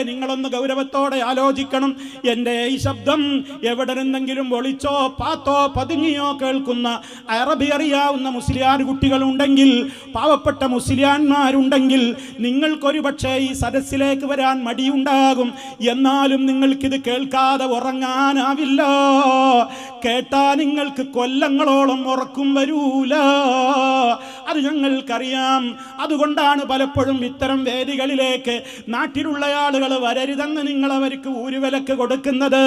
നിങ്ങളൊന്ന് ഗൗരവത്തോടെ ആലോചിക്കണം. എൻ്റെ ഈ ശബ്ദം എവിടെ നിന്നെങ്കിലും ഒളിച്ചോ പാത്തോ പതുങ്ങിയോ കേൾക്കുന്ന അറബി അറിയാവുന്ന മുസ്ലിയാർ കുട്ടികളുണ്ടെങ്കിൽ, പാവപ്പെട്ട മുസ്ലിയാന്മാരുണ്ടെങ്കിൽ, നിങ്ങൾക്കൊരു പക്ഷേ ഈ സദസ്സിലേക്ക് വരാൻ മടിയുണ്ടാകും. എന്നാലും നിങ്ങൾക്കിത് കേൾക്കാതെ ഉറങ്ങാനാവില്ല. കേട്ടാ നിങ്ങൾക്ക് കൊല്ലങ്ങളോളം ഉറക്കം വരൂല. അത് ഞങ്ങൾക്കറിയാം. അതുകൊണ്ടാണ് പലപ്പോഴും ഇത്തരം വേദികളിലേക്ക് നാട്ടിലുള്ള ആളുകൾ വരരുതെന്ന് നിങ്ങൾ അവർക്ക് ഊരുവിലക്ക് കൊടുക്കുന്നത്,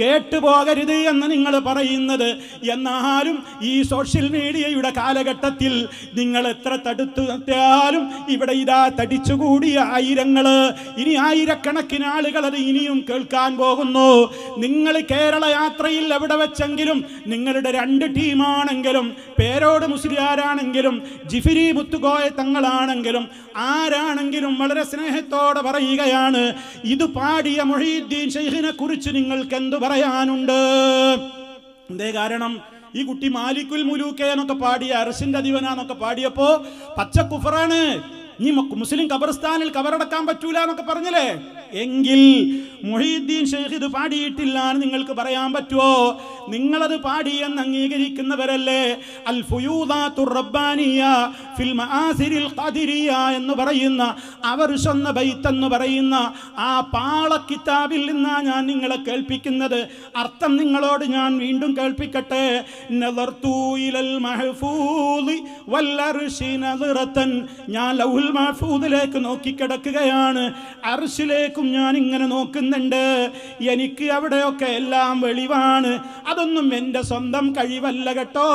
കേട്ടുപോകരുത് എന്ന് നിങ്ങൾ പറയുന്നത്. എന്നാലും ഈ സോഷ്യൽ മീഡിയയുടെ കാലഘട്ടത്തിൽ നിങ്ങൾ എത്ര തടുത്തു നിർത്തിയാലും ഇവിടെ ഇതാ തടിച്ചുകൂടിയ ആയിരങ്ങൾ, ഇനി ആയിരക്കണക്കിന് ആളുകൾ അത് ഇനിയും കേൾക്കാൻ പോകുന്നു. നിങ്ങൾ കേരള യാത്രയിൽ എവിടെ വെച്ചെങ്കിലും നിങ്ങളുടെ 2 ടീമാണെങ്കിലും, പേരോട് മുസ്ലിയാരാണെങ്കിലും, ജിഫിരി മുത്തുകോയ തങ്ങളാണെങ്കിലും, ആരാണെങ്കിലും വളരെ സ്നേഹത്തോടെ പറയുകയാണ്, ഇത് പാടിയ മുഹീദ്ദീൻ ശൈഖിനെ കുറിച്ച് നിങ്ങൾക്ക് എന്തു പറയാനുണ്ട്? എന്തേ കാരണം? ഈ കുട്ടി മാലിക്കുൽ മുലൂക്കെ എന്നൊക്കെ പാടിയ, അർശിന്റെ അധിപനാന്നൊക്കെ പാടിയപ്പോ പച്ച കുഫറാണ്, നീ മുസ്ലിം ഖബർസ്ഥാനിൽ കബറടക്കാൻ പറ്റൂല എന്നൊക്കെ പറഞ്ഞില്ലേ? എങ്കിൽ മുഹീദ്ദീൻ ശൈഖ് ഇത് പാടിയിട്ടില്ല എന്ന് നിങ്ങൾക്ക് പറയാൻ പറ്റുമോ? നിങ്ങളത് പാടിയെന്ന് അംഗീകരിക്കുന്നവരല്ലേ? അൽ ഫുയൂദാത്തുർ റബ്ബാനിയ ഫിൽ മആസിരിൽ ഖാദിരിയ എന്ന് പറയുന്ന അവർഷന്ന ബൈത്ത് എന്ന് പറയുന്ന ആ പാള കിതാബിൽ നിന്നാണ് ഞാൻ നിങ്ങളെ കേൾപ്പിക്കുന്നത്. അർത്ഥം നിങ്ങളോട് ഞാൻ വീണ്ടും കേൾപ്പിക്കട്ടെ. നദർതു ഇലൽ മഹ്ഫൂദി വൽ അർശി നദറതൻ, ഞാൻ ലൗഹുൽ മഹ്ഫൂദിലേക്ക് നോക്കിക്കിടക്കുകയാണ്, അർശിലേക്കും ഞാൻ ഇങ്ങനെ നോക്കുന്നുണ്ട്. എനിക്ക് അവിടെയൊക്കെ എല്ലാം വെളിവാണ്. അതൊന്നും എൻ്റെ സ്വന്തം കഴിവല്ല കേട്ടോ.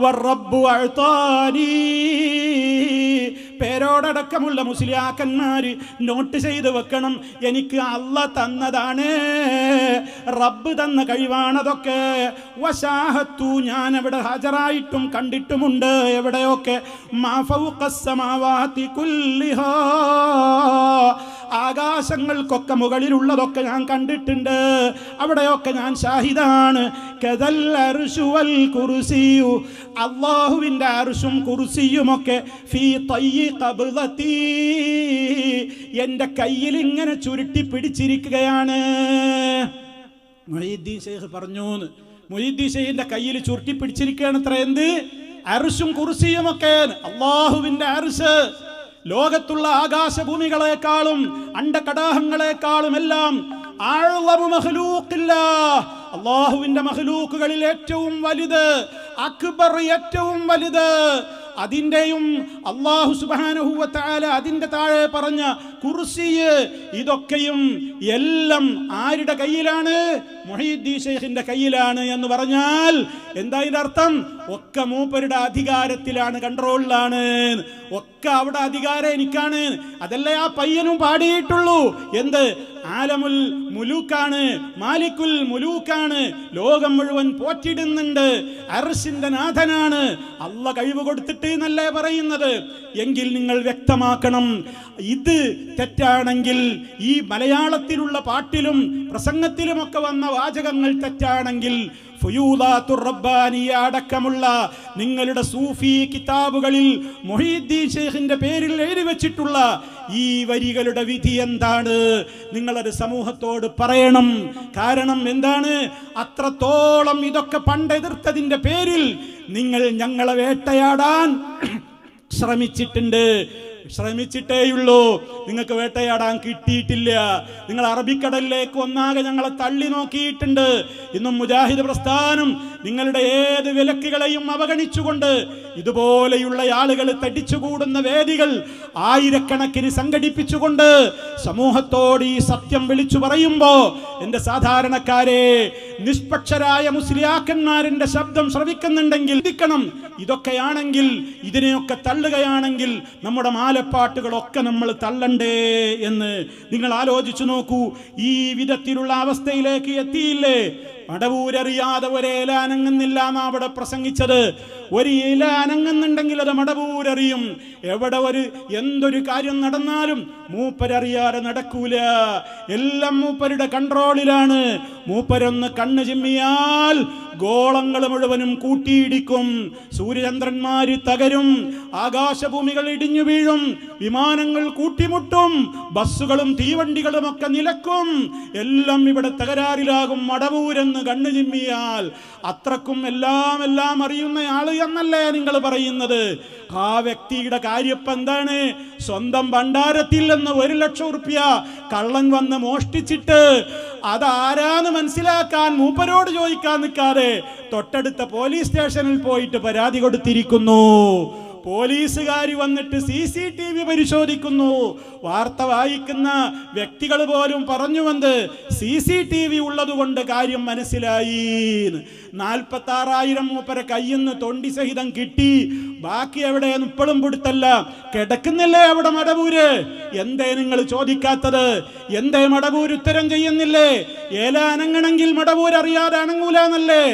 വറബ്ബു അഅ്താനി, പേരോടക്കമുള്ള മുസ്ലിയാക്കന്മാർ നോട്ട് ചെയ്ത് വെക്കണം, എനിക്ക് അല്ലാഹ് തന്നതാണ്, റബ്ബ് തന്ന കഴിവാണതൊക്കെ. വശാഹത്തു, ഞാൻ അവിടെ ഹാജരായിട്ടും കണ്ടിട്ടുമുണ്ട്. എവിടെയൊക്കെ? മാ ഫൗഖസ് സമാവാതി കുല്ലിഹാ, ആകാശങ്ങൾക്കൊക്കെ മുകളിലുള്ളതൊക്കെ ഞാൻ കണ്ടിട്ടുണ്ട്. അവിടെയൊക്കെ ഞാൻ ഷാഹിദാണ്. കദൽ അർശു വൽ കുർസിയു, അല്ലാഹുവിൻ്റെ അർശും കുർസിയുമൊക്കെ ഫീ തയ്യി ഖബ്ദതി, എൻ്റെ കയ്യിൽ ഇങ്ങനെ ചുരുട്ടി പിടിച്ചിരിക്കുകയാണ്. മുഹീദ്ദീൻ ശൈഖ് പറഞ്ഞു, മുഹീദ്ദീൻ ശൈഖിന്റെ കയ്യിൽ ചുരുട്ടി പിടിച്ചിരിക്കുകയാണ്. അത്ര എന്ത്? അർശും കുർസിയുമൊക്കെ. അല്ലാഹുവിൻ്റെ അർശ് ലോകത്തുള്ള ആകാശഭൂമികളെക്കാളും അണ്ടകടാഹങ്ങളെക്കാളും എല്ലാം അല്ലാഹുവിന്റെ മഖ്ലൂക്കുകളിൽ ഏറ്റവും വലുത്, അക്ബർ, ഏറ്റവും വലുത്. അതിൻ്റെയും അല്ലാഹു സുബ്ഹാനഹു വ തആല അതിൻ്റെ താഴെ പറഞ്ഞ കുർസി, ഇതൊക്കെയും എല്ലാം ആരുടെ കയ്യിലാണ്? മുഹീദ്ദീൻ ശൈഖിന്റെ കയ്യിലാണ് എന്ന് പറഞ്ഞാൽ എന്താ ഇതിന്റെ അർത്ഥം? ഒക്കെ മൂപ്പരുടെ അധികാരത്തിലാണ്, കൺട്രോളിലാണ്. ഒക്കെ അവിടെ അധികാരം എനിക്കാണ്. അതല്ലേ ആ പയ്യനും പാടിയിട്ടുള്ളൂ. എന്ത്? ആലമുൽ മുലൂക്കാണ്, മാലിക്കുൽ മുലൂക്കാണ്, ലോകം മുഴുവൻ പോറ്റിടുന്നുണ്ട്, അർശിന്റെ നാഥനാണ്, അല്ലാഹ് കഴിവ് കൊടുത്തിട്ട് എന്നല്ലേ പറയുന്നത്. എങ്കിൽ നിങ്ങൾ വ്യക്തമാക്കണം, ഇത് തെറ്റാണെങ്കിൽ, ഈ മലയാളത്തിലുള്ള പാട്ടിലും പ്രസംഗത്തിലുമൊക്കെ വന്ന വാചകങ്ങൾ തെറ്റാണെങ്കിൽ, ഫുയൂദാത്തുർ റബ്ബാനിയ അടക്കമുള്ള നിങ്ങളുടെ സൂഫി കിതാബുകളിൽ മുഹീദ്ദീൻ ശൈഖിന്റെ പേരിൽ എഴുതി വെച്ചിട്ടുള്ള ഈ വരികളുടെ വിധി എന്താണ്? നിങ്ങളത് സമൂഹത്തോട് പറയണം. കാരണം എന്താണ്? അത്രത്തോളം ഇതൊക്കെ പണ്ട് എതിർത്തതിന്റെ പേരിൽ നിങ്ങൾ ഞങ്ങളെ വേട്ടയാടാൻ ശ്രമിച്ചിട്ടേയുള്ളൂ. നിങ്ങൾക്ക് വേട്ടയാടാൻ കിട്ടിയിട്ടില്ല. നിങ്ങൾ അറബിക്കടലിലേക്ക് ഒന്നാകെ ഞങ്ങളെ തള്ളി നോക്കിയിട്ടുണ്ട്. ഇന്നും മുജാഹിദ് പ്രസ്ഥാനം നിങ്ങളുടെ ഏത് വിലക്കുകളെയും അവഗണിച്ചുകൊണ്ട് ഇതുപോലെയുള്ള ആളുകൾ തടിച്ചുകൂടുന്ന വേദികൾ ആയിരക്കണക്കിന് സംഘടിപ്പിച്ചുകൊണ്ട് സമൂഹത്തോട് ഈ സത്യം വിളിച്ചു പറയുമ്പോ, എൻ്റെ സാധാരണക്കാരെ, നിഷ്പക്ഷരായ മുസ്ലിയാക്കന്മാരുടെ ശബ്ദം ശ്രവിക്കുന്നുണ്ടെങ്കിൽ ഇരിക്കണം. ഇതൊക്കെയാണെങ്കിൽ, ഇതിനെയൊക്കെ തള്ളുകയാണെങ്കിൽ നമ്മുടെ മാലപ്പാട്ടുകളൊക്കെ നമ്മൾ തള്ളണ്ടേ എന്ന് നിങ്ങൾ ആലോചിച്ചു നോക്കൂ. ഈ വിധത്തിലുള്ള അവസ്ഥയിലേക്ക് എത്തിയില്ലേ? മടവൂരറിയാതെ ഒരേലാനങ്ങുന്നില്ല എന്നാ അവിടെ പ്രസംഗിച്ചത്. ഒരു ഇല അനങ്ങുന്നുണ്ടെങ്കിൽ അത് മടവൂരറിയും. എവിടെ എന്തൊരു കാര്യം നടന്നാലും മൂപ്പരറിയാതെ നടക്കൂല. എല്ലാം മൂപ്പരുടെ കൺട്രോളിലാണ്. മൂപ്പരൊന്ന് കണ്ണ് ചിമ്മിയാൽ ഗോളങ്ങൾ മുഴുവനും കൂട്ടിയിടിക്കും. സൂര്യചന്ദ്രന്മാര് തകരും, ആകാശഭൂമികൾ ഇടിഞ്ഞു വീഴും, വിമാനങ്ങൾ കൂട്ടിമുട്ടും, ബസ്സുകളും തീവണ്ടികളും ഒക്കെ നിലക്കും. എല്ലാം ഇവിടെ തകരാറിലാകും മടവൂരെന്ന് കണ്ണു ചിമ്മിയാൽ. അത്രക്കും എല്ലാം അറിയുന്ന ആള് എന്നല്ലേ നിങ്ങൾ പറയുന്നത്? ആ വ്യക്തിയുടെ കാര്യപ്പം എന്താണ്? സ്വന്തം ഭണ്ഡാരത്തിൽ നിന്ന് 1 ലക്ഷം ഉറുപ്യ കള്ളൻ വന്ന് മോഷ്ടിച്ചിട്ട് അതാരാന്ന് മനസ്സിലാക്കാൻ മൂപ്പരോട് ചോദിക്കാൻ നിൽക്കാതെ തൊട്ടടുത്ത പോലീസ് സ്റ്റേഷനിൽ പോയിട്ട് പരാതി കൊടുത്തിരിക്കുന്നു. പോലീസുകാരി വന്നിട്ട് CCTV പരിശോധിക്കുന്നു. വാർത്ത വായിക്കുന്ന വ്യക്തികൾ പോലും പറഞ്ഞുവെന്ന് CCTV ഉള്ളത് കൊണ്ട് കാര്യം മനസ്സിലായി. 46,000 മൂപ്പര കയ്യിൽ നിന്ന് തൊണ്ടി സഹിതം കിട്ടി. ബാക്കി എവിടെ ഇപ്പോഴും പിടുത്തല്ല. കിടക്കുന്നില്ലേ അവിടെ മടവൂര്? എന്തേ നിങ്ങൾ ചോദിക്കാത്തത്? എന്തേ മടവൂര് ഉത്തരം ചെയ്യുന്നില്ലേ? ഏല അനങ്ങണമെങ്കിൽ മടവൂർ അറിയാതെ അനങ്ങൂലെന്നല്ലേ?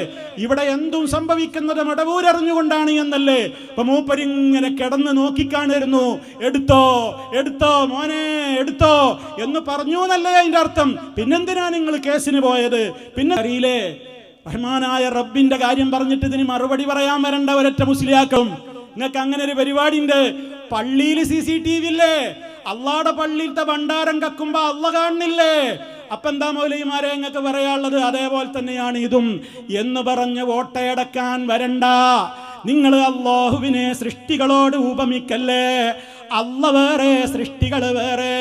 ഇവിടെ എന്തും സംഭവിക്കുന്നത് മടവൂർ അറിഞ്ഞുകൊണ്ടാണ് എന്നല്ലേ? അപ്പൊ മൂപ്പരിങ്ങനെ കിടന്ന് നോക്കിക്കാണിരുന്നു. എടുത്തോ എടുത്തോ മോനെ എടുത്തോ എന്ന് പറഞ്ഞു എന്നല്ലേ അതിന്റെ അർത്ഥം? പിന്നെന്തിനാ നിങ്ങൾ കേസിന് പോയത്? പിന്നെ അറിയില്ലേ, റഹ്മാനായ റബ്ബിന്റെ കാര്യം പറഞ്ഞിട്ട് ഇതിന് മറുപടി പറയാൻ വരണ്ട ഒരൊറ്റ മുസ്ലിയാക്കും. നിങ്ങൾക്ക് അങ്ങനെ ഒരു പരിപാടി ഉണ്ട്. പള്ളിയിൽ CCTV ഇല്ലേ? അള്ളാടെ പള്ളിയിലത്തെ ഭണ്ഡാരം കക്കുമ്പോ അള്ള കാണുന്നില്ലേ? അപ്പൊ എന്താ മൗലവിമാരെ നിങ്ങൾക്ക് പറയാനുള്ളത്? അതേപോലെ തന്നെയാണ് ഇതും എന്ന് പറഞ്ഞ് വോട്ടയടക്കാൻ വരണ്ട. നിങ്ങൾ അല്ലാഹുവിനെ സൃഷ്ടികളോട് ഉപമിക്കല്ലേ. അല്ല വേറെ, സൃഷ്ടികൾ വേറെ.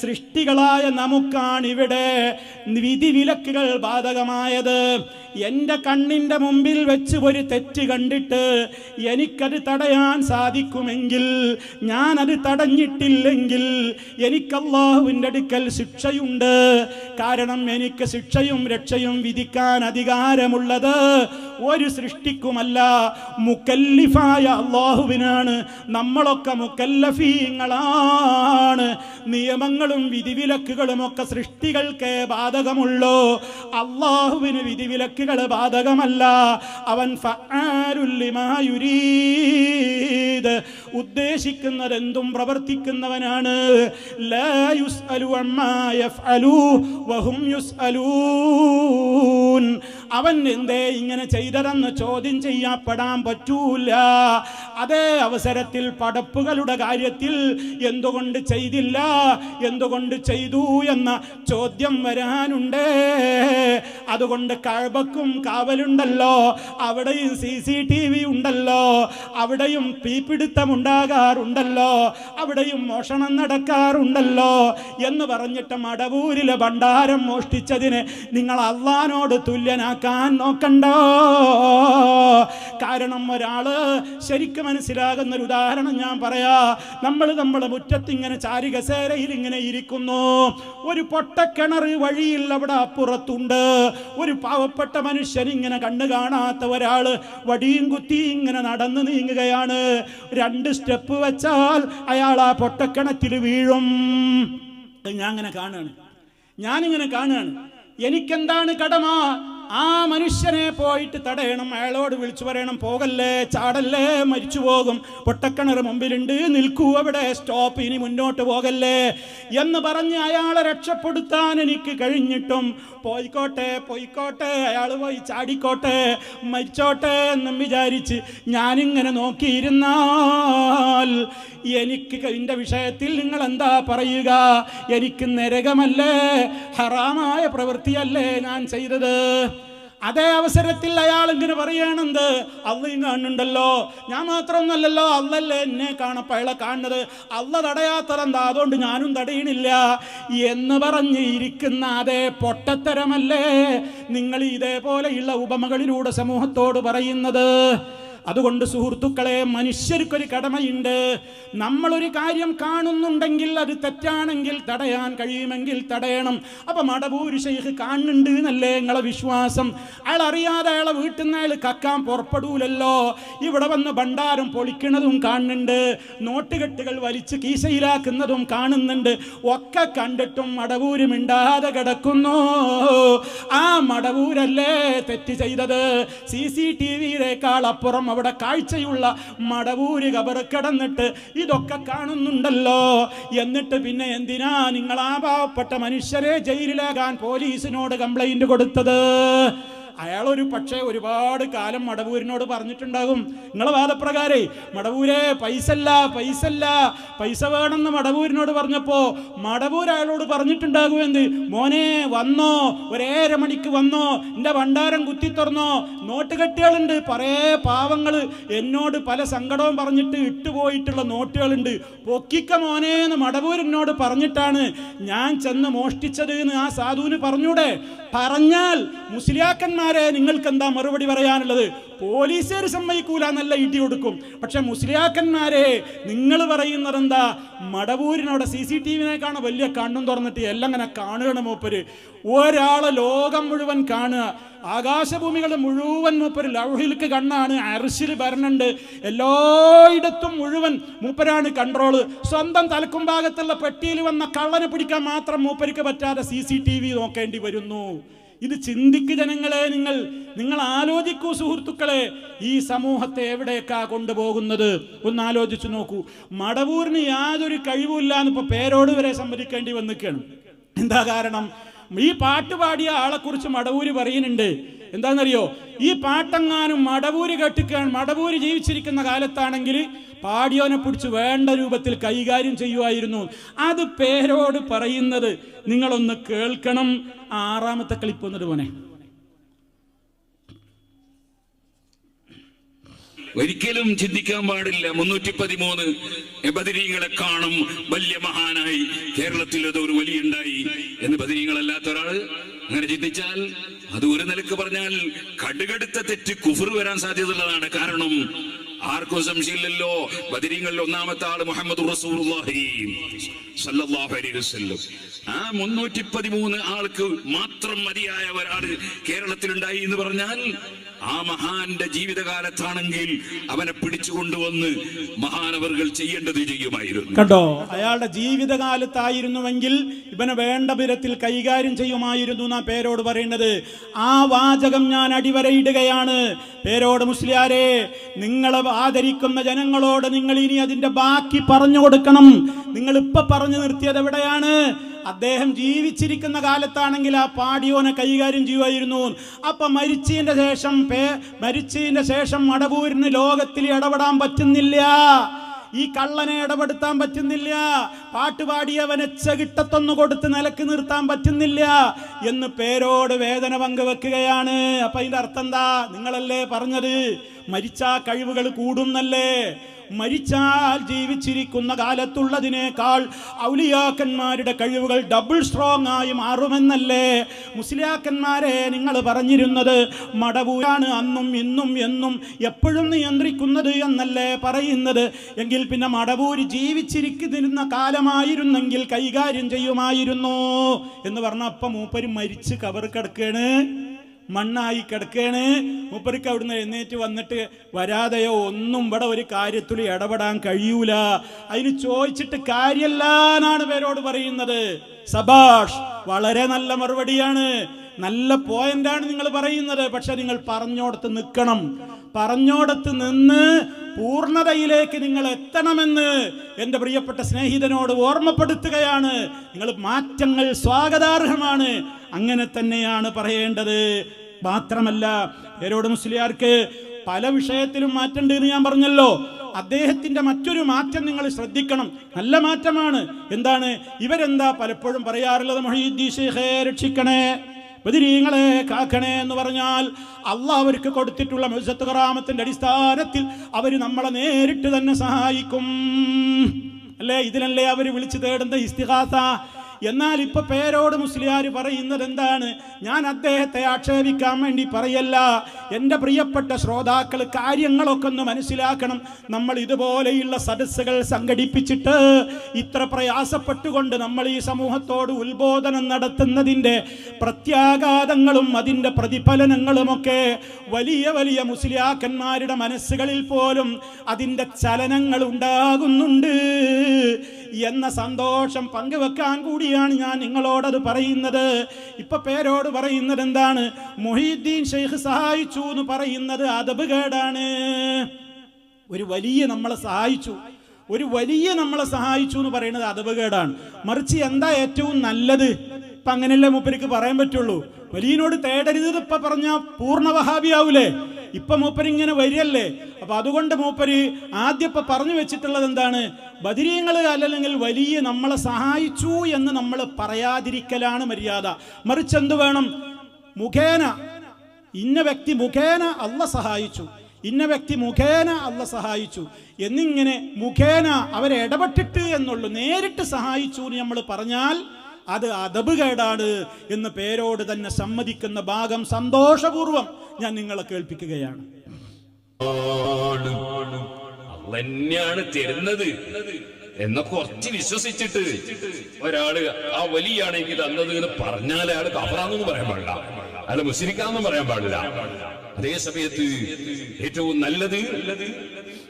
സൃഷ്ടികളായ നമുക്കാണിവിടെ വിധിവിലക്കുകൾ ബാധകമായത്. എൻ്റെ കണ്ണിൻ്റെ മുമ്പിൽ വെച്ച് ഒരു തെറ്റ് കണ്ടിട്ട് എനിക്കത് തടയാൻ സാധിക്കുമെങ്കിൽ, ഞാനത് തടഞ്ഞിട്ടില്ലെങ്കിൽ എനിക്ക് അല്ലാഹുവിൻ്റെ അടുക്കൽ ശിക്ഷയുണ്ട്. കാരണം എനിക്ക് ശിക്ഷയും രക്ഷയും വിധിക്കാൻ അധികാരമുള്ളത് ഒരു സൃഷ്ടിക്കുമല്ല, മുക്കല്ലിഫായ അല്ലാഹുവിനാണ്. നമ്മളൊക്കെ മുക്കല്ലഫീങ്ങളാണ്. നിയമങ്ങളും വിധിവിലക്കുകളും ഒക്കെ സൃഷ്ടികൾക്ക് ബാധകമുള്ളൂ. അല്ലാഹുവിന് വിധിവിലക്കുകൾ ബാധകമല്ല. അവൻ ഫഅാലുൽ ലിമാ യുരീദ്, ഉദ്ദേശിക്കുന്നതെന്തും പ്രവർത്തിക്കുന്നവനാണ്. ലാ യുസ്അലു അമ്മാ യഫ്അലു വഹും യുസ്അലൂൻ. അവൻ എന്തേ ഇങ്ങനെ ചെയ്തതെന്ന് ചോദ്യം ചെയ്യപ്പെടാൻ പറ്റൂല. അതേ അവസരത്തിൽ പടപ്പുകളുടെ കാര്യത്തിൽ എന്തുകൊണ്ട് ചെയ്തില്ല, എന്തുകൊണ്ട് ചെയ്തു എന്ന ചോദ്യം വരാനുണ്ട്. അതുകൊണ്ട് കഅബക്കും കാവലുണ്ടല്ലോ, അവിടെയും CCTV ഉണ്ടല്ലോ, അവിടെയും തീപിടുത്തം ഉണ്ടാകാറുണ്ടല്ലോ, അവിടെയും മോഷണം നടക്കാറുണ്ടല്ലോ എന്ന് പറഞ്ഞിട്ട് മടവൂരിലെ ഭണ്ഡാരം മോഷ്ടിച്ചതിന് നിങ്ങൾ അള്ളാനോട് തുല്യനാക്കാൻ നോക്കണ്ടോ? കാരണം ഒരാള് ശരിക്കും മനസ്സിലാകുന്ന ഒരു ഉദാഹരണം ഞാൻ പറയാ. നമ്മളെ മുറ്റത്ത് ഇങ്ങനെ ചാരികസേരയിൽ ഇങ്ങനെ ഇരിക്കുന്നു. ഒരു പൊട്ടക്കിണർ വഴിയിൽ അവിടെ അപ്പുറത്തുണ്ട്. ഒരു പാവപ്പെട്ട മനുഷ്യൻ, ഇങ്ങനെ കണ്ണു കാണാത്ത ഒരാള് വടിയും കുത്തി ഇങ്ങനെ നടന്നു നീങ്ങുകയാണ്. 2 സ്റ്റെപ്പ് വെച്ചാൽ അയാൾ ആ പൊട്ടക്കിണറ്റിൽ വീഴും. ഞാനിങ്ങനെ കാണുകയാണ്. എനിക്കെന്താണ് കടമ? ആ മനുഷ്യനെ പോയിട്ട് തടയണം. അയാളോട് വിളിച്ചു പറയണം, പോകല്ലേ, ചാടല്ലേ, മരിച്ചു പോകും, പൊട്ടക്കിണർ മുമ്പിലുണ്ട്, നിൽക്കൂ അവിടെ, സ്റ്റോപ്പ്, ഇനി മുന്നോട്ട് പോകല്ലേ എന്ന് പറഞ്ഞ് അയാളെ രക്ഷപ്പെടുത്താൻ എനിക്ക് കഴിഞ്ഞിട്ടും പോയിക്കോട്ടെ, അയാൾ പോയി ചാടിക്കോട്ടെ, മരിച്ചോട്ടെ എന്നും വിചാരിച്ച് ഞാനിങ്ങനെ നോക്കിയിരുന്നാൽ എനിക്ക് എൻ്റെ വിഷയത്തിൽ നിങ്ങൾ എന്താ പറയുക? എനിക്ക് നരകമല്ലേ, ഹറാമായ പ്രവൃത്തിയല്ലേ ഞാൻ ചെയ്തത്? അതേ അവസരത്തിൽ അയാൾ ഇങ്ങനെ പറയണെന്ത്? അള്ളയും കാണുന്നുണ്ടല്ലോ, ഞാൻ മാത്രമൊന്നല്ലല്ലോ, അള്ളല്ലേ എന്നെ കാണപ്പ അയാളെ കാണുന്നത്, അള്ള തടയാത്തതെന്താ, അതുകൊണ്ട് ഞാനും തടയണില്ല എന്ന് പറഞ്ഞ് ഇരിക്കുന്ന അതേ പൊട്ടത്തരമല്ലേ നിങ്ങൾ ഇതേപോലെയുള്ള ഉപമകളിലൂടെ സമൂഹത്തോട് പറയുന്നത്? അതുകൊണ്ട് സുഹൃത്തുക്കളെ, മനുഷ്യർക്കൊരു കടമയുണ്ട്. നമ്മളൊരു കാര്യം കാണുന്നുണ്ടെങ്കിൽ അത് തെറ്റാണെങ്കിൽ തടയാൻ കഴിയുമെങ്കിൽ തടയണം. അപ്പം മടവൂര് ശൈഖ് കാണുന്നുണ്ട് എന്നല്ലേ നിങ്ങളെ വിശ്വാസം? അയാൾ അറിയാതെ അയാളെ വീട്ടിൽ നിന്ന് അയാൾ കക്കാൻ പുറപ്പെടൂലല്ലോ. ഇവിടെ വന്ന് ഭണ്ഡാരം പൊളിക്കുന്നതും കാണുന്നുണ്ട്, നോട്ടുകെട്ടുകൾ വലിച്ച് കീശയിലാക്കുന്നതും കാണുന്നുണ്ട്. ഒക്കെ കണ്ടിട്ടും മടവൂര് മിണ്ടാതെ കിടക്കുന്നു. ആ മടവൂരല്ലേ തെറ്റ് ചെയ്തത്? CCTVയേക്കാൾ അപ്പുറം അവിടെ കാഴ്ചയുള്ള മടവൂര് ഖബർ കിടന്നിട്ട് ഇതൊക്കെ കാണുന്നുണ്ടല്ലോ, എന്നിട്ട് പിന്നെ എന്തിനാ നിങ്ങൾ ആ പാവപ്പെട്ട മനുഷ്യരെ ജയിലിലാകാൻ പോലീസിനോട് കംപ്ലൈന്റ് കൊടുത്തത്? അയാളൊരു പക്ഷേ ഒരുപാട് കാലം മടവൂരിനോട് പറഞ്ഞിട്ടുണ്ടാകും, നിങ്ങളെ വാദപ്രകാരേ മടവൂരെ പൈസ വേണമെന്ന് മടവൂരിനോട് പറഞ്ഞപ്പോൾ മടവൂർ അയാളോട് പറഞ്ഞിട്ടുണ്ടാകും, എന്ത് മോനെ വന്നോ, ഒരേര മണിക്ക് വന്നോ, എൻ്റെ ഭണ്ഡാരം കുത്തി തുറന്നോ, നോട്ട് കെട്ടുകളുണ്ട്, പറേ പാവങ്ങൾ എന്നോട് പല സങ്കടവും പറഞ്ഞിട്ട് ഇട്ടുപോയിട്ടുള്ള നോട്ടുകളുണ്ട്, പൊക്കിക്ക മോനെ എന്ന് മടവൂരിനോട് പറഞ്ഞിട്ടാണ് ഞാൻ ചെന്ന് മോഷ്ടിച്ചത് എന്ന് ആ സാധുവിന് പറഞ്ഞൂടെ? പറഞ്ഞാൽ മുസ്ലിയാക്കന്മാരെ നിങ്ങൾക്ക് എന്താ മറുപടി പറയാനുള്ളത്? പോലീസുകാർ സമ്മതിക്കൂല, നല്ല ഇടി കൊടുക്കും. പക്ഷെ മുസ്ലിയാക്കന്മാരെ നിങ്ങൾ പറയുന്നത് എന്താ? മടവൂരിനോടെ CCTV-നേക്കാണ് വലിയ കണ്ണും തുറന്നിട്ട് എല്ലാം ഇങ്ങനെ കാണുകയാണ് മൂപ്പര്. ഒരാളെ ലോകം മുഴുവൻ കാണുക, ആകാശഭൂമികൾ മുഴുവൻ മൂപ്പര് ലൗഹിൽക്ക് കണ്ണാണ്, അർശിൽ ഭരണുണ്ട്, എല്ലായിടത്തും മുഴുവൻ മൂപ്പരാണ് കൺട്രോള്. സ്വന്തം തലക്കും ഭാഗത്തുള്ള പെട്ടിയിൽ വന്ന കള്ളനെ പിടിക്കാൻ മാത്രം മൂപ്പർക്ക് പറ്റാതെ CCTV നോക്കേണ്ടി വരുന്നു. ഇത് ചിന്തിക്ക് ജനങ്ങളെ, നിങ്ങൾ ആലോചിക്കൂ സുഹൃത്തുക്കളെ, ഈ സമൂഹത്തെ എവിടേക്കാ കൊണ്ടുപോകുന്നത് ഒന്ന് ആലോചിച്ചു നോക്കൂ. മടവൂരിന് യാതൊരു കഴിവുമില്ല എന്ന് ഇപ്പൊ പേരോട് വരെ സമ്മതിക്കേണ്ടി വന്നിരിക്കുകയാണ്. എന്താ കാരണം? ഈ പാട്ട് പാടിയ ആളെക്കുറിച്ച് മടവൂര് പറയുന്നുണ്ട്. എന്താണെന്നറിയോ? ഈ പാട്ടെങ്ങാനും മടവൂര് കേട്ടിക്കാൻ, മടവൂര് ജീവിച്ചിരിക്കുന്ന കാലത്താണെങ്കിൽ പാടിയോനെ പിടിച്ച് വേണ്ട രൂപത്തിൽ കൈകാര്യം ചെയ്യുമായിരുന്നു. അത് പേരോട് പറയുന്നത് നിങ്ങളൊന്ന് കേൾക്കണം. ആറാമത്തെ ക്ലിപ്പ് വന്നിട്ട് പോനെ. ഒരിക്കലും ചിന്തിക്കാൻ പാടില്ല 313 ബദരീങ്ങളെ കാണും വലിയ മഹാനായി കേരളത്തിൽ ഒരു വലിയുണ്ടായി എന്ന്. ബദരീങ്ങളല്ലാത്ത ഒരാള് അങ്ങനെ ചിന്തിച്ചാൽ അത് ഒരു നിലക്ക് പറഞ്ഞാൽ കടുകടുത്ത തെറ്റ്, കുഫർ വരാൻ സാധ്യതയുള്ളതാണ്. കാരണം ആർക്കും സംശയമില്ലല്ലോ, ബദരീങ്ങളിൽ ഒന്നാമത്തെ ആള് മുഹമ്മദ് റസൂലുള്ളാഹി സ്വല്ലല്ലാഹു അലൈഹി വസല്ലം. ആ 313 ആൾക്ക് മാത്രം മതിയായ ഒരാള് കേരളത്തിലുണ്ടായി എന്ന് പറഞ്ഞാൽ ആ മഹാന്റെ ജീവിതകാലത്താണെങ്കിൽ അവനെ പിടിച്ചുകൊണ്ടുവന്ന് മഹാനവറുകൾ ചെയ്യേണ്ടത് ചെയ്യുമായിരുന്നു. കേട്ടോ, അയാളുടെ ജീവിതകാലത്തായിരുന്നുവെങ്കിൽ ഇവനെ വേണ്ട വിധത്തിൽ കൈകാര്യം ചെയ്യുമായിരുന്നു എന്നാ പേരോട് പറയുന്നത്. ആ വാചകം ഞാൻ അടിവരയിടുകയാണ്. പേരോട് മുസ്ലിയാരെ, നിങ്ങളെ ആദരിക്കുന്ന ജനങ്ങളോട് നിങ്ങൾ ഇനി അതിന്റെ ബാക്കി പറഞ്ഞു കൊടുക്കണം. നിങ്ങൾ ഇപ്പൊ പറഞ്ഞു നിർത്തിയത് എവിടെയാണ്? അദ്ദേഹം ജീവിച്ചിരിക്കുന്ന കാലത്താണെങ്കിൽ ആ പാടിയോനെ കൈകാര്യം ചെയ്യുമായിരുന്നു. അപ്പൊ മരിച്ചതിന്റെ ശേഷം മടവൂരിന് ലോകത്തിൽ ഇടപെടാൻ പറ്റുന്നില്ല, ഈ കള്ളനെ ഇടപെടുത്താൻ പറ്റുന്നില്ല, പാട്ടുപാടിയവനെ ചെകിട്ടത്തൊന്നു കൊടുത്ത് നിലക്ക് നിർത്താൻ പറ്റുന്നില്ല എന്ന് പേരോട് വേദന പങ്കുവെക്കുകയാണ്. അപ്പൊ അതിന്റെ അർത്ഥം എന്താ? നിങ്ങളല്ലേ പറഞ്ഞത് മരിച്ച കഴിവുകൾ കൂടുന്നല്ലേ? മരിച്ചാൽ ജീവിച്ചിരിക്കുന്ന കാലത്തുള്ളതിനേക്കാൾ ഔലിയാക്കന്മാരുടെ കഴിവുകൾ ഡബിൾ സ്ട്രോങ് ആയി മാറുമെന്നല്ലേ മുസ്ലിയാക്കന്മാരെ നിങ്ങൾ പറഞ്ഞിരുന്നത്? മടവൂരാണ് അന്നും ഇന്നും എന്നും എപ്പോഴും നിയന്ത്രിക്കുന്നത് എന്നല്ലേ പറയുന്നത്? എങ്കിൽ പിന്നെ മടവൂര് ജീവിച്ചിരിക്കുന്ന കാലമായിരുന്നെങ്കിൽ കൈകാര്യം ചെയ്യുമായിരുന്നു എന്ന് പറഞ്ഞപ്പോൾ മൂപ്പര് മരിച്ച് കബർ കിടക്കുകയാണ്, മണ്ണായി കിടക്കുകയാണ്. മൂപ്പർക്ക് അവിടുന്ന് എഴുന്നേറ്റ് വന്നിട്ട് വരാതെയോ ഒന്നും ഇവിടെ ഒരു കാര്യത്തിൽ ഇടപെടാൻ കഴിയൂല, അതിന് ചോദിച്ചിട്ട് കാര്യമല്ല എന്നാണ് പേരോട് പറയുന്നത്. സബാഷ്, വളരെ നല്ല മറുപടിയാണ്, നല്ല പോയിന്റാണ് നിങ്ങൾ പറയുന്നത്. പക്ഷെ നിങ്ങൾ പറഞ്ഞോടത്ത് നിൽക്കണം. പറഞ്ഞോടത്ത് നിന്ന് പൂർണ്ണതയിലേക്ക് നിങ്ങൾ എത്തണമെന്ന് എൻ്റെ പ്രിയപ്പെട്ട സ്നേഹിതനോട് ഓർമ്മപ്പെടുത്തുകയാണ്. നിങ്ങൾ മാറ്റങ്ങൾ സ്വാഗതാർഹമാണ്, അങ്ങനെ തന്നെയാണ് പറയേണ്ടത്. മാത്രമല്ല പേരോട് മുസ്ലിയാർക്ക് പല വിഷയത്തിലും മാറ്റമുണ്ട് എന്ന് ഞാൻ പറഞ്ഞല്ലോ. അദ്ദേഹത്തിന്റെ മറ്റൊരു മാറ്റം നിങ്ങൾ ശ്രദ്ധിക്കണം, നല്ല മാറ്റമാണ്. എന്താണ്? ഇവരെന്താ പലപ്പോഴും പറയാറുള്ളത്? മുഹീദ്ദീൻ ശൈഖേ രക്ഷിക്കണേ, ബദരീങ്ങളെ കാക്കണേ എന്ന് പറഞ്ഞാൽ അള്ളാഹ് അവർക്ക് കൊടുത്തിട്ടുള്ള മുഅ്ജിസത്ത് കറാമത്തിന്റെ അടിസ്ഥാനത്തിൽ അവർ നമ്മളെ നേരിട്ട് തന്നെ സഹായിക്കും അല്ലേ? ഇതിലല്ലേ അവർ വിളിച്ചു തേടുന്ന ഇസ്തിഗാസ. എന്നാൽ ഇപ്പൊ പേരോട് മുസ്ലിയാർ പറയുന്നത് എന്താണ്? ഞാൻ അദ്ദേഹത്തെ ആക്ഷേപിക്കാൻ വേണ്ടി പറയല്ല. എൻ്റെ പ്രിയപ്പെട്ട ശ്രോതാക്കൾ കാര്യങ്ങളൊക്കെ ഒന്ന് മനസ്സിലാക്കണം. നമ്മൾ ഇതുപോലെയുള്ള സദസ്സുകൾ സംഘടിപ്പിച്ചിട്ട് ഇത്ര പ്രയാസപ്പെട്ടുകൊണ്ട് നമ്മൾ ഈ സമൂഹത്തോട് ഉത്ബോധനം നടത്തുന്നതിൻ്റെ പ്രത്യാഘാതങ്ങളും അതിൻ്റെ പ്രതിഫലനങ്ങളുമൊക്കെ വലിയ വലിയ മുസ്ലിയാക്കന്മാരുടെ മനസ്സുകളിൽ പോലും അതിൻ്റെ ചലനങ്ങൾ ഉണ്ടാകുന്നുണ്ട് എന്ന സന്തോഷം പങ്കുവെക്കാൻ കൂടി വേണ്ടിയാണ് ഞാൻ നിങ്ങളോടത് പറയുന്നത്. ഇപ്പൊ പേരോട് പറയുന്നത് എന്താണ്? മുഹീദ്ദീൻ ഷെയ്ഖ് സഹായിച്ചു എന്ന് പറയുന്നത് അദബ് കേടാണ്. ഒരു വലിയ നമ്മളെ സഹായിച്ചു എന്ന് പറയുന്നത് അദബ് കേടാണ്. മറിച്ച് എന്താ ഏറ്റവും നല്ലത്? ഇപ്പൊ അങ്ങനെയല്ലേ മൂപ്പർക്ക് പറയാൻ പറ്റുള്ളൂ. വലിയനോട് തേടരുത് ഇപ്പൊ പറഞ്ഞാൽ പൂർണ്ണ വഹാബിയാവൂലേ? ഇപ്പൊ മൂപ്പരിങ്ങനെ വരികയല്ലേ. അപ്പൊ അതുകൊണ്ട് മൂപ്പര് ആദ്യം ഇപ്പൊ പറഞ്ഞു വെച്ചിട്ടുള്ളത് എന്താണ്? ബദരീങ്ങൾ അല്ലെങ്കിൽ വലിയ നമ്മളെ സഹായിച്ചു എന്ന് നമ്മൾ പറയാതിരിക്കലാണ് മര്യാദ. മറിച്ച് എന്ത് വേണം? മുഖേന ഇന്ന വ്യക്തി മുഖേന അല്ലാഹ് സഹായിച്ചു, ഇന്ന വ്യക്തി മുഖേന അല്ലാഹ് സഹായിച്ചു എന്നിങ്ങനെ മുഖേന അവരെ ഇടപെട്ടിട്ട് എന്നുള്ളൂ. നേരിട്ട് സഹായിച്ചു എന്ന് നമ്മൾ പറഞ്ഞാൽ അത് അദബ് കേടാണ് എന്ന് പേരോട് തന്നെ സമ്മതിക്കുന്ന ഭാഗം സന്തോഷപൂർവം ഞാൻ നിങ്ങളെ കേൾപ്പിക്കുകയാണ്. അള്ളന്നെയാണ് തരുന്നത് എന്ന കുറച്ച് വിശ്വസിച്ചിട്ട് ഒരാള് ആ വലിയാണ് എനിക്ക് തന്നത് എന്ന് പറഞ്ഞാൽ അയാൾ കഫറാന്നൊന്നും പറയാൻ പാടില്ല, അയാൾ മുസ്ലിക്കാന്നും പറയാൻ പാടില്ല. അതേ സമയത്ത് ഏറ്റവും നല്ലത്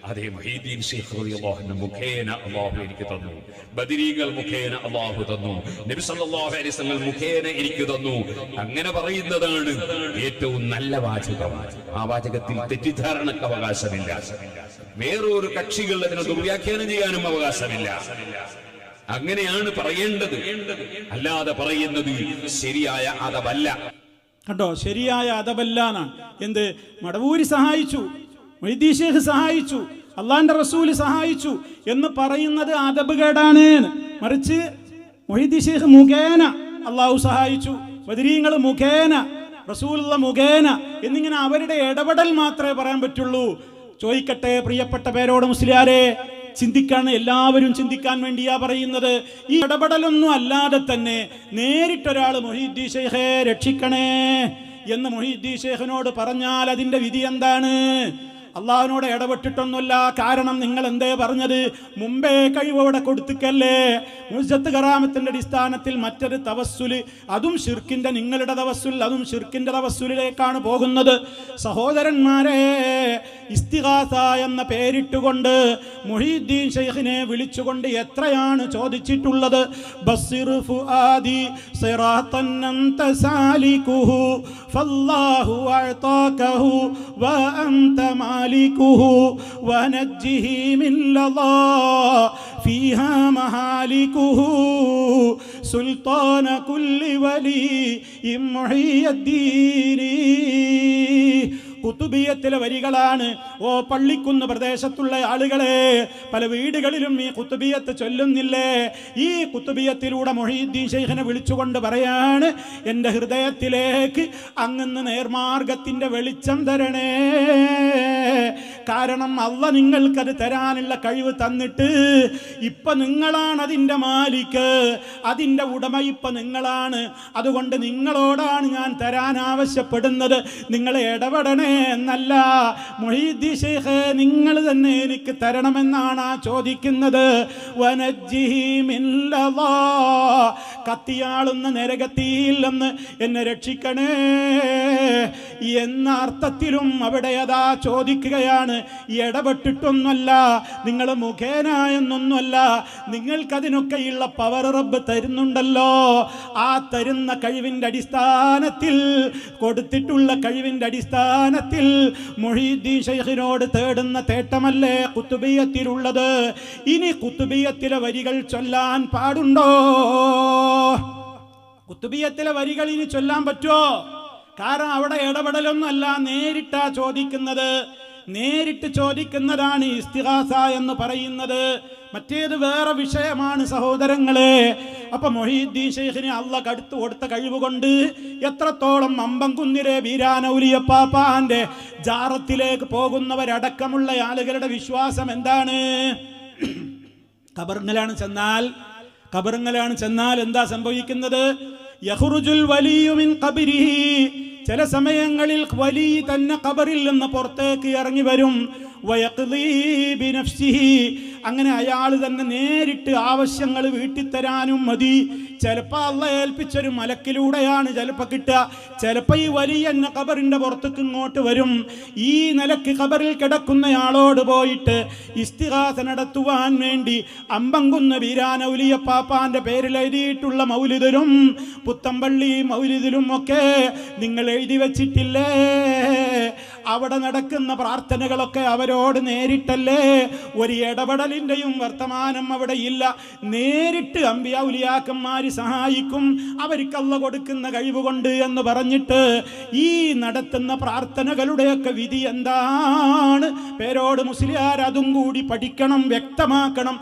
അതേ മുഹീദ്ദീൻ ഷെയ്ഖ് റളിയല്ലാഹു അൻഹു മുഖേന അല്ലാഹു എനിക്ക് തന്നു, ബദരീകൾ മുഖേന അല്ലാഹു തന്നു, നബി സല്ലല്ലാഹു അലൈഹി വസല്ലം മുഖേന എനിക്ക് തന്നു. അങ്ങനെ പറയുന്നതാണ് ഏറ്റവും നല്ല വാചകം. ആ വാചകത്തിൽ തെറ്റിദ്ധാരണക്ക് അവകാശമില്ല. വേറൊരു കക്ഷികൾ അതിനെ ദുർവ്യാഖ്യാനം ചെയ്യാനും അവകാശമില്ല. അങ്ങനെയാണ് പറയേണ്ടത്, അല്ലാതെ പറയുന്നത് ശരിയായ അദബല്ല. കേട്ടോ, ശരിയായ അദബല്ലാന്നാണ്. എന്ത്? മടവൂരി സഹായിച്ചു, മുഹീദ്ദീൻ ഷെയ്ഖ് സഹായിച്ചു, അള്ളാന്റെ റസൂല് സഹായിച്ചു എന്ന് പറയുന്നത് അദബ് കേടാണ്. മറിച്ച് മുഹീദ്ദീൻ ഷെയ്ഖ് മുഖേന അള്ളാഹു സഹായിച്ചു, ബദരീങ്ങൾ മുഖേന, റസൂലുള്ള മുഖേന എന്നിങ്ങനെ അവരുടെ ഇടപെടൽ മാത്രമേ പറയാൻ പറ്റുള്ളൂ. ചോദിക്കട്ടെ പ്രിയപ്പെട്ട പേരോട് മുസ്ലിയാരെ, ചിന്തിക്കാൻ എല്ലാവരും ചിന്തിക്കാൻ വേണ്ടിയാ പറയുന്നത്. ഈ ഇടപെടലൊന്നും അല്ലാതെ തന്നെ നേരിട്ടൊരാൾ മുഹീദ്ദീൻ ഷെയ്ഖേ രക്ഷിക്കണേ എന്ന് മുഹീദ്ദീൻ ഷെയ്ഖിനോട് പറഞ്ഞാൽ അതിന്റെ വിധി എന്താണ്? അള്ളാഹുവിനോട് ഇടപെട്ടിട്ടൊന്നുമില്ല. കാരണം നിങ്ങൾ എന്തേ പറഞ്ഞത്? മുമ്പേ കഴിവോടെ കൊടുത്തിക്കല്ലേ. മുഅ്ജിസത്ത് കറാമത്തിന്റെ അടിസ്ഥാനത്തിൽ മറ്റൊരു തവസ്സുല്, അതും ഷിർക്കിന്റെ, നിങ്ങളുടെ തവസ്സുൽ അതും ഷിർക്കിന്റെ തവസ്സുലിലേക്കാണ് പോകുന്നത്. സഹോദരന്മാരെ, ഇസ്തിഗാസ എന്ന പേരിട്ടുകൊണ്ട് മുഹീദ്ദീൻ ഷെയ്ഖിനെ വിളിച്ചുകൊണ്ട് എത്രയാണ് ചോദിച്ചിട്ടുള്ളത്? ബസ്സിർ ഫുആദി സിറാത്തൻ അൻത സാലികുഹു ഫല്ലാഹു അഅതാകഹു വഅൻത മാലികുഹു വനജ്ജിഹി മിൻ ലദാ ഫീഹാ മഹാലികുഹു സുൽത്താന കുല്ലി വലി മുഹയ്യദ്ദീനി. കുത്തുബിയത്തിലെ വരികളാണ്. ഓ പള്ളിക്കുന്ന് പ്രദേശത്തുള്ള ആളുകളെ, പല വീടുകളിലും ഈ കുത്തുബിയത്ത് ചൊല്ലുന്നില്ലേ? ഈ കുത്തുബിയത്തിലൂടെ മുഹീദ്ദീൻ ഷെയ്ഖിനെ വിളിച്ചുകൊണ്ട് പറയാണ്, എൻ്റെ ഹൃദയത്തിലേക്ക് അങ്ങ് നേർമാർഗത്തിന്റെ വെളിച്ചം തരണേ. കാരണം അല്ലാഹ് നിങ്ങൾക്കത് തരാനുള്ള കഴിവ് തന്നിട്ട് ഇപ്പൊ നിങ്ങളാണ് അതിൻ്റെ മാലിക്ക്, അതിൻ്റെ ഉടമ ഇപ്പൊ നിങ്ങളാണ്. അതുകൊണ്ട് നിങ്ങളോടാണ് ഞാൻ തരാൻ ആവശ്യപ്പെടുന്നത്. നിങ്ങളെ ഇടപെടണേ എന്നല്ല, മുഹീദ്ദീൻ ഷെയ്ഖ് നിങ്ങൾ തന്നെ എനിക്ക് തരണമെന്നാണ് ചോദിക്കുന്നത്. വനജ്ജിഹി മിൻ ലദാ, കത്തിയാളുന്ന നരകത്തിയിൽ നിന്ന് എന്നെ രക്ഷിക്കണേ എന്ന അർത്ഥത്തിലും അവിടെ അതാ ചോദിക്കുകയാണ്. ഇടപെട്ടിട്ടൊന്നുമല്ല, നിങ്ങൾ മുഖേന എന്നൊന്നുമല്ല, നിങ്ങൾക്കതിനൊക്കെയുള്ള പവർ റബ്ബ് തരുന്നുണ്ടല്ലോ. ആ തരുന്ന കഴിവിൻ്റെ അടിസ്ഥാനത്തിൽ, കൊടുത്തിട്ടുള്ള കഴിവിൻ്റെ അടിസ്ഥാനത്തിൽ മുഹീദ്ദീൻ ഷെയ്ഖിനോട് തേടുന്ന തേട്ടമല്ലേ കുത്തുബിയത്തിലുള്ളത്. ഇനി കുത്തുബിയത്തിലെ വരികൾ ചൊല്ലാൻ പാടുണ്ടോ? കുത്തുബിയത്തിലെ വരികൾ ഇനി ചൊല്ലാൻ പറ്റുമോ? കാരണം അവിടെ ഇടപെടലൊന്നും അല്ല, നേരിട്ടാ ചോദിക്കുന്നത്. നേരിട്ട് ചോദിക്കുന്നതാണ് ഇസ്തിഗാസ എന്ന് പറയുന്നത്. മറ്റേത് വേറെ വിഷയമാണ് സഹോദരങ്ങളെ. അപ്പൊ മുഹീദ്ദീൻ ഷെയ്ഖിന് അള്ളാഹ് കടുത്തു കൊടുത്ത കഴിവ് കൊണ്ട് എത്രത്തോളം അമ്പംകുന്നിലെ ബീരാനൗലിയപ്പാപ്പാന്റെ ജാറത്തിലേക്ക് പോകുന്നവരടക്കമുള്ള ആളുകളുടെ വിശ്വാസം എന്താണ്? ഖബറുകളാണ് ചെന്നാൽ എന്താ സംഭവിക്കുന്നത്? യഖ്റുജുൽ വലിയു മിൻ ഖബരിഹി, ചില സമയങ്ങളിൽ വലി തന്നെ ഖബറിൽ നിന്ന് പുറത്തേക്ക് ഇറങ്ങി വരും. വയഖ്ളീ ബിനഫ്സിഹി, അങ്ങനെ അയാൾ തന്നെ നേരിട്ട് ആവശ്യങ്ങൾ വീട്ടിത്തരാനും മതി. ചിലപ്പോൾ അള്ള ഏൽപ്പിച്ചൊരു മലക്കിലൂടെയാണ് ചിലപ്പോൾ കിട്ടുക. ചിലപ്പോൾ ഈ വലിയ ഖബറിന്റെ പുറത്തേക്ക് ഇങ്ങോട്ട് വരും. ഈ നിലക്ക് ഖബറിൽ കിടക്കുന്നയാളോട് പോയിട്ട് ഇസ്തിഗാസ നടത്തുവാൻ വേണ്ടി അമ്പങ്കുന്ന വീരാനൗലിയ പാപ്പാന്റെ പേരിൽ എഴുതിയിട്ടുള്ള മൗലിദിലും പുത്തമ്പള്ളി മൗലിദിലും ഒക്കെ നിങ്ങൾ എഴുതി വച്ചിട്ടില്ലേ? അവിടെ നടക്കുന്ന പ്രാർത്ഥനകളൊക്കെ അവരോട് നേരിട്ടല്ലേ? ഒരു ഇടപെടലിൻ്റെയും വർത്തമാനം അവിടെ ഇല്ല. നേരിട്ട് അമ്പിയ ഉലിയാക്കന്മാര് സഹായിക്കും, അവർക്ക് അല്ലാഹു കൊടുക്കുന്ന കഴിവ് കൊണ്ട് എന്ന് പറഞ്ഞിട്ട് ഈ നടത്തുന്ന പ്രാർത്ഥനകളുടെയൊക്കെ വിധി എന്താണ്? പേരോട് മുസ്ലിയാർ അതും കൂടി പഠിക്കണം, വ്യക്തമാക്കണം.